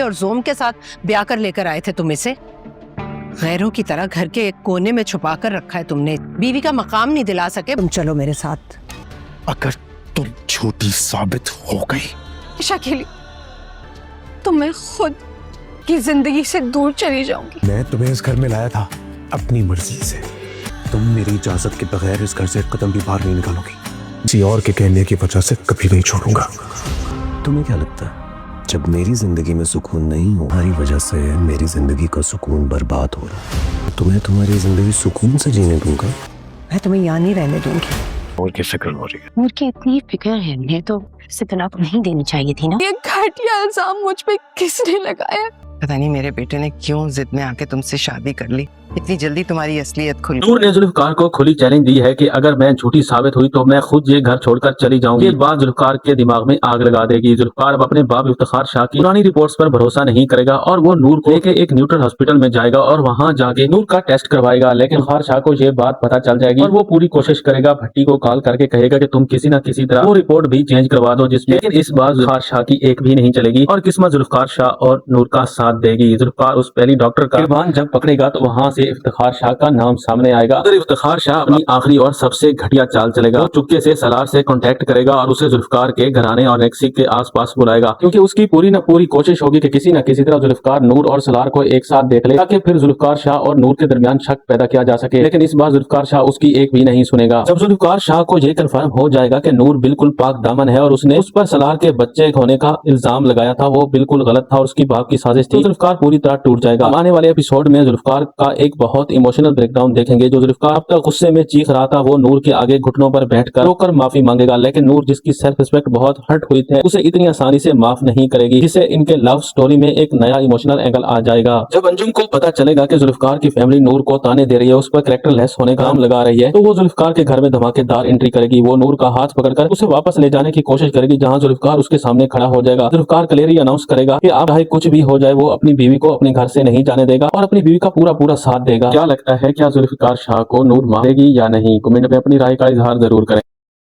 और जोम के साथ ब्याह कर लेकर आए थे तुम इसे। गैरों की तरह घर के एक कोने में छुपा कर रखा है तुमने। बीवी का मकाम नहीं दिला सके। तुम चलो मेरे साथ। अगर तुम झूठी साबित हो गई शकीली, तो मैं खुद की जिंदगी से दूर चली जाऊंगी। मैं तुम्हें इस घर में लाया था अपनी मर्जी से। तुम मेरी इजाजत के बगैर इस घर से एक कदम भी बाहर नहीं निकालोगी। किसी और के कहने की वजह से कभी नहीं छोड़ूंगा। तुम्हें क्या लगता है जब मेरी जिंदगी में सुकून नहीं हो, तुम्हारी वजह से मेरी जिंदगी का सुकून बर्बाद हो रहा है। तुम्हें तुम्हारी जिंदगी सुकून से जीने दूंगा। मैं तुम्हें यहाँ नहीं रहने दूंगी। और की फिक्र हो रही है। नूर की इतनी फिक्र है, मुझे तो इसे तलाक नहीं देनी चाहिए थी ना। ये घटिया इल्जाम मुझ पे किसने लगाया? पता नहीं मेरे बेटे ने क्यों जिद में आके तुमसे शादी कर ली। इतनी जल्दी तुम्हारी असलियत खुल। नूर ने जुल्फकार को खुली चैलेंज दी है कि अगर मैं झूठी साबित हुई तो मैं खुद ये घर छोड़कर चली जाऊंगी। ये बात जुल्फकार के दिमाग में आग लगा देगी। जुल्फकार अब अपने बाप इफ्तिखार शाह की पुरानी रिपोर्ट्स पर भरोसा नहीं करेगा और वो नूर को लेके एक न्यूट्रल हॉस्पिटल में जाएगा और वहाँ जाके नूर का टेस्ट करवाएगा। लेकिन इफ्तिखार शाह को ये बात पता चल जाएगी और वो पूरी कोशिश करेगा, भट्टी को कॉल करके कहेगा कि तुम किसी न किसी तरह वो रिपोर्ट भी चेंज करवा दो जिसमें। लेकिन इस बार जुल्फकार शाह की एक भी नहीं चलेगी और किस्मत जुल्फकार शाह और नूर का साथ देगी। जुल्फकार उस पहली डॉक्टर का गिरबान जब पकड़ेगा तो वहाँ से इफ्तिखार शाह का नाम सामने आएगा। अगर इफ्तिखार शाह अपनी आखिरी और सबसे घटिया चाल चलेगा, वो चुपके से सलार से कांटेक्ट करेगा और उसे जुल्फकार के घराने और नेक्सी के आसपास बुलाएगा, क्योंकि उसकी पूरी न पूरी कोशिश होगी कि किसी न किसी तरह जुल्फकार नूर और सलार को एक साथ देख ले, ताकि फिर जुल्फकार शाह और नूर के दरमियान शक पैदा किया जा सके। लेकिन इस बार जुल्फकार शाह उसकी एक भी नहीं सुनेगा। जब जुल्फकार शाह को यह कंफर्म हो जाएगा कि नूर बिल्कुल पाक दामन है और उसने उस पर सलार के बच्चे होने का इल्जाम लगाया था वो बिल्कुल गलत था और उसकी बाप की साजिश थी, तो जुल्फकार पूरी तरह टूट जाएगा। आने वाले एपिसोड में जुल्फकार का एक बहुत इमोशनल ब्रेकडाउन देखेंगे। जो जुल्फकार अब तक गुस्से में चीख रहा था वो नूर के आगे घुटनों पर बैठकर रोकर माफी मांगेगा, लेकिन नूर जिसकी सेल्फ रिस्पेक्ट बहुत हर्ट हुई थी उसे इतनी आसानी से माफ नहीं करेगी, जिससे इनके लव स्टोरी में एक नया इमोशनल एंगल आ जाएगा। जब अंजुम को पता चलेगा कि जुल्फकार की फैमिली नूर को ताने दे रही है, उस पर कैरेक्टर लेस होने का काम लगा रही है, तो वो जुल्फकार के घर में धमाकेदार एंट्री करेगी। वो नूर का हाथ पकड़कर उसे वापस ले जाने की कोशिश करेगी जहाँ जुल्फकार उसके सामने खड़ा हो जाएगा। जुल्फकार क्लियरली अनाउंस करेगा कि आप चाहे कुछ भी हो जाए वो अपनी बीवी को अपने घर से नहीं जाने देगा और अपनी बीवी का पूरा साथ देगा। क्या लगता है, क्या जुल्फकार शाह को नूर मारेगी या नहीं? कमेंट में अपनी राय का इजहार जरूर करें।